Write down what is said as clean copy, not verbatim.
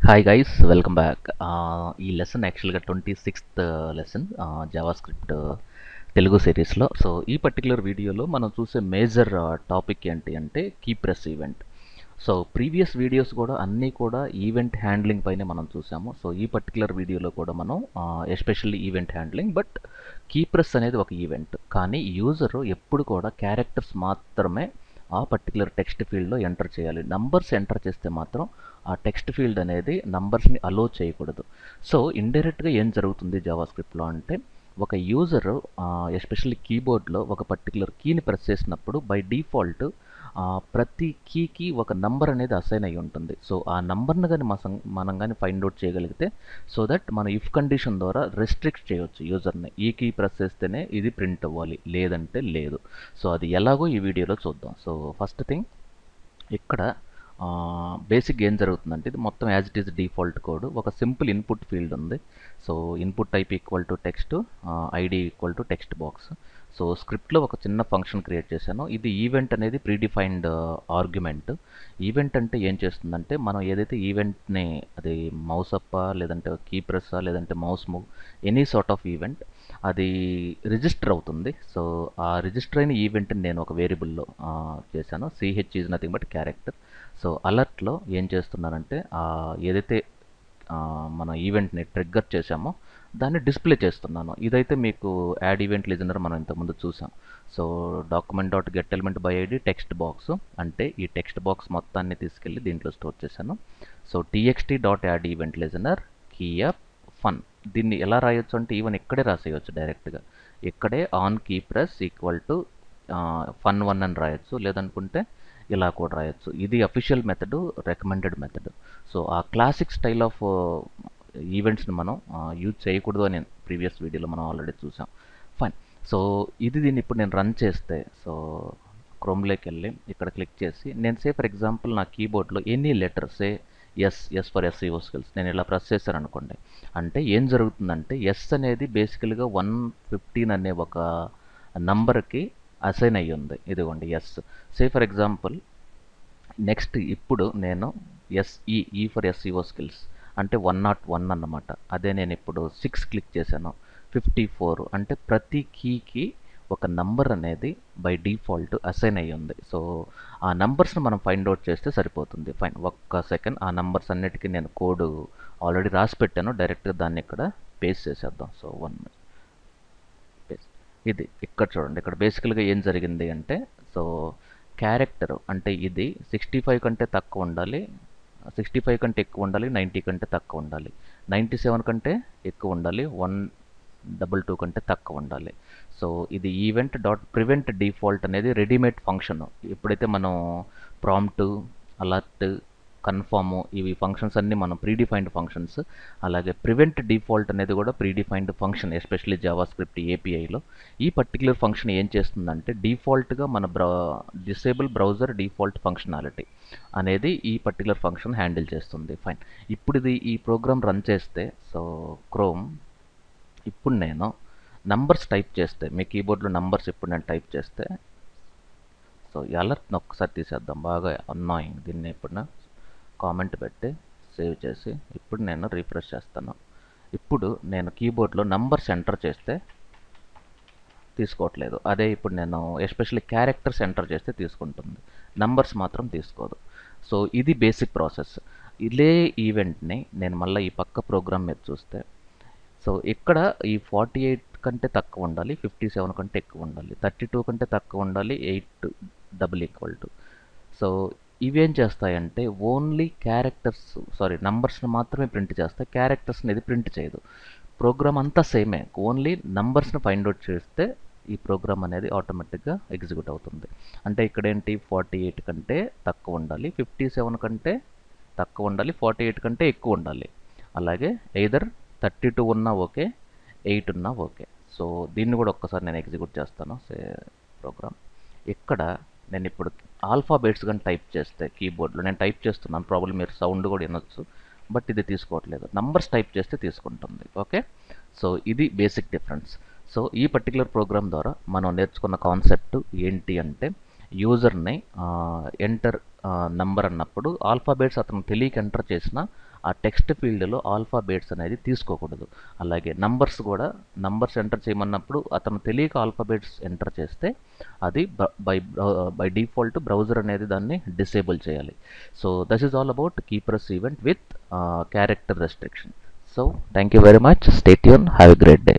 Hi guys, welcome back. ఈ lesson యాక్చువల్గా 26th lesson Java script Telugu సిరీస్లో. సో ఈ పర్టికులర్ వీడియోలో మనం చూసే మేజర్ టాపిక్ ఏంటి అంటే key press event. So previous videos కూడా అన్నీ కూడా ఈవెంట్ హ్యాండ్లింగ్ పైనే మనం చూసాము. సో ఈ పర్టికులర్ వీడియోలో కూడా మనం especially event handling, but key press అనేది ఒక ఈవెంట్, కానీ యూజర్ ఎప్పుడు కూడా క్యారెక్టర్స్ మాత్రమే ఆ పర్టికులర్ టెక్స్ట్ ఫీల్డ్లో ఎంటర్ చేయాలి. నంబర్స్ ఎంటర్ చేస్తే మాత్రం ఆ టెక్స్ట్ ఫీల్డ్ అనేది నంబర్స్ని అలో చేయకూడదు. సో ఇండైరెక్ట్గా ఏం జరుగుతుంది జావా స్క్రిప్ట్లో అంటే, ఒక యూజర్ ఎస్పెషల్లీ కీబోర్డ్లో ఒక పర్టికులర్ కీని ప్రెస్ చేసినప్పుడు బై డిఫాల్ట్ ప్రతి కీకి ఒక నంబర్ అనేది అసైన్ అయి ఉంటుంది. సో ఆ నంబర్ని కానీ మనం కానీ ఫైండ్ అవుట్ చేయగలిగితే, సో దట్ మనం ఇఫ్ కండిషన్ ద్వారా రెస్ట్రిక్ట్ చేయవచ్చు యూజర్ని. ఈ కీ ప్రెస్ చేస్తేనే ఇది ప్రింట్ అవ్వాలి, లేదంటే లేదు. సో అది ఎలాగో ఈ వీడియోలో చూద్దాం. సో ఫస్ట్ థింగ్, ఇక్కడ బేసిక్ ఏం జరుగుతుందంటే, ఇది మొత్తం as it is default code. ఒక సింపుల్ ఇన్పుట్ ఫీల్డ్ ఉంది. So input type equal to text, ID equal to text box. So స్క్రిప్ట్లో ఒక చిన్న ఫంక్షన్ క్రియేట్ చేశాను. ఇది ఈవెంట్ అనేది ప్రీడిఫైన్డ్ ఆర్గ్యుమెంట్. ఈవెంట్ అంటే ఏం చేస్తుందంటే, మనం ఏదైతే ఈవెంట్ని, అది మౌస్ అప్పా లేదంటే కీ ప్రెస్సా లేదంటే mouse move, any sort of event, అది రిజిస్టర్ అవుతుంది. సో ఆ రిజిస్టర్ అయిన ఈవెంట్ని నేను ఒక వేరియబుల్లో చేశాను. CH is nothing but character. So అలర్ట్లో ఏం చేస్తున్నానంటే, ఏదైతే మన ఈవెంట్ని ట్రిగ్గర్ చేశామో దాన్ని డిస్ప్లే చేస్తున్నాను. ఇదైతే మీకు యాడ్ ఈవెంట్ లిజనర్ మనం ఇంతకుముందు చూసాం. So document dot get element by ID text box అంటే ఈ టెక్స్ట్ బాక్స్ మొత్తాన్ని తీసుకెళ్ళి దీంట్లో స్టోర్ చేశాను. So TXT dot add event listener key up fun. దీన్ని ఎలా రాయొచ్చు అంటే, ఈవెన్ ఇక్కడే రాసేయచ్చు డైరెక్ట్గా. ఇక్కడే on key press equal to fun 1 అని రాయొచ్చు, లేదనుకుంటే ఇలా కూడా రాయొచ్చు. ఇది official method, recommended method. So ఆ క్లాసిక్ స్టైల్ ఆఫ్ ఈవెంట్స్ని మనం యూజ్ చేయకూడదు అని ప్రీవియస్ వీడియోలో మనం ఆల్రెడీ చూసాం. ఫైన్. సో దీన్ని ఇప్పుడు నేను రన్ చేస్తే, సో క్రోమ్లోకి వెళ్ళి ఇక్కడ క్లిక్ చేసి, నేను ఫర్ ఎగ్జాంపుల్ నా కీబోర్డ్లో any letter S for SEO skills నేను ఇలా ప్రెస్ చేశాను అనుకోండి. అంటే ఏం జరుగుతుందంటే, ఎస్ అనేది బేసికల్గా 115 అనే ఒక నంబర్కి అసైన్ అయ్యి ఉంది. ఇదిగోండి ఎస్. ఫర్ ఎగ్జాంపుల్ నెక్స్ట్ ఇప్పుడు నేను ఈ ఫర్ ఎస్ఈఓ స్కిల్స్ అంటే 101 అన్నమాట. అదే నేను ఇప్పుడు 6 క్లిక్ చేశాను, 54. అంటే ప్రతి కీకి ఒక నంబర్ అనేది బై డిఫాల్ట్ అసైన్ అయ్యి ఉంది. సో ఆ నంబర్స్ని మనం ఫైండ్ అవుట్ చేస్తే సరిపోతుంది. ఫైన్, ఒక్క సెకండ్. ఆ నంబర్స్ అన్నిటికీ నేను కోడ్ ఆల్రెడీ రాసి పెట్టాను, డైరెక్ట్గా దాన్ని ఇక్కడ పేస్ట్ చేసేద్దాం. So 1 paste. ఇది ఇక్కడ చూడండి, ఇక్కడ బేసికల్గా ఏం జరిగింది అంటే, సో క్యారెక్టర్ అంటే ఇది 65 కంటే తక్కువ ఉండాలి, 65 కంటే ఎక్కువ ఉండాలి, 90 కంటే తక్కువ ఉండాలి, 97 కంటే ఎక్కువ ఉండాలి, 122 కంటే తక్కువ ఉండాలి. సో ఇది ఈవెంట్ డాట్ ప్రివెంట్ డిఫాల్ట్ అనేది రెడీమేడ్ ఫంక్షన్. ఎప్పుడైతే మనం ప్రాంప్ట్, అలర్ట్, కన్ఫర్మ్, ఇవి ఫంక్షన్స్ అన్నీ మనం ప్రీడిఫైన్డ్ ఫంక్షన్స్. అలాగే ప్రివెంట్ డిఫాల్ట్ అనేది కూడా predefined function, especially JavaScript ఏపీఐలో. ఈ పర్టికులర్ ఫంక్షన్ ఏం చేస్తుందంటే, డిఫాల్ట్గా మన డిసేబుల్ బ్రౌజర్ డిఫాల్ట్ ఫంక్షనాలిటీ అనేది ఈ పర్టికులర్ ఫంక్షన్ హ్యాండిల్ చేస్తుంది. ఫైన్. ఇప్పుడు ఈ ప్రోగ్రామ్ రన్ చేస్తే, సో క్రోమ్, ఇప్పుడు నేను నంబర్స్ టైప్ చేస్తే, మీ కీబోర్డ్లో నంబర్స్ ఇప్పుడు నేను టైప్ చేస్తే, సో ఈ అలర్ట్ని ఒక్కసారి తీసేద్దాం, బాగా అన్నాయింగ్. దీన్ని ఇప్పుడు కామెంట్ పెట్టి సేవ్ చేసి ఇప్పుడు నేను రిఫ్రెష్ చేస్తాను. ఇప్పుడు నేను కీబోర్డ్లో నంబర్స్ ఎంటర్ చేస్తే తీసుకోవట్లేదు. అదే ఇప్పుడు నేను ఎస్పెషల్లీ క్యారెక్టర్స్ ఎంటర్ చేస్తే తీసుకుంటుంది, నంబర్స్ మాత్రం తీసుకోదు. సో ఇది బేసిక్ ప్రాసెస్. ఇదే ఈవెంట్ని నేను మళ్ళీ ఈ పక్క ప్రోగ్రామ్ మీద చూస్తే, సో ఇక్కడ ఈ 48 కంటే తక్కువ ఉండాలి, 57 కంటే ఎక్కువ ఉండాలి, 32 కంటే తక్కువ ఉండాలి, 8 డబుల్ ఈక్వల్ టు. సో ఇవేం చేస్తాయంటే, ఓన్లీ నంబర్స్ని మాత్రమే ప్రింట్ చేస్తాయి, క్యారెక్టర్స్ని ఇది ప్రింట్ చేయదు. ప్రోగ్రామ్ అంతా సేమే, ఓన్లీ నంబర్స్ని ఫైండ్ అవుట్ చేస్తే ఈ ప్రోగ్రామ్ అనేది ఆటోమేటిక్గా ఎగ్జిక్యూట్ అవుతుంది. అంటే ఇక్కడ ఏంటి, 48 కంటే తక్కువ ఉండాలి, 57 కంటే తక్కువ ఉండాలి, 48 కంటే ఎక్కువ ఉండాలి, అలాగే ఎయిదర్ 32 ఉన్నా ఓకే, 8 ఉన్నా ఓకే. సో దీన్ని కూడా ఒక్కసారి నేను ఎగ్జిక్యూట్ చేస్తాను. ప్రోగ్రామ్ ఇక్కడ నేను ఇప్పుడు ఆల్ఫాబెట్స్ కానీ టైప్ చేస్తే, కీబోర్డ్లో నేను టైప్ చేస్తున్నాను, ప్రాబ్లం మీరు సౌండ్ కూడా వినొచ్చు, బట్ ఇది తీసుకోవట్లేదు. నంబర్స్ టైప్ చేస్తే తీసుకుంటుంది. ఓకే. సో ఇది బేసిక్ డిఫరెన్స్. సో ఈ పర్టికులర్ ప్రోగ్రామ్ ద్వారా మనం నేర్చుకున్న కాన్సెప్ట్ ఏంటి అంటే, యూజర్ని నంబర్ అన్నప్పుడు ఆల్ఫాబెట్స్ అతను తెలియక ఎంటర్ చేసిన ఆ టెక్స్ట్ ఫీల్డ్లో ఆల్ఫాబెట్స్ అనేది తీసుకోకూడదు. అలాగే నంబర్స్ కూడా నంబర్స్ ఎంటర్ చేయమన్నప్పుడు అతను తెలియక ఆల్ఫాబెట్స్ ఎంటర్ చేస్తే అది బై డిఫాల్ట్ బ్రౌజర్ అనేది దాన్ని డిసేబుల్ చేయాలి. So this is all about keypress event with character restriction. So thank you very much. Stay tune. Have a great day.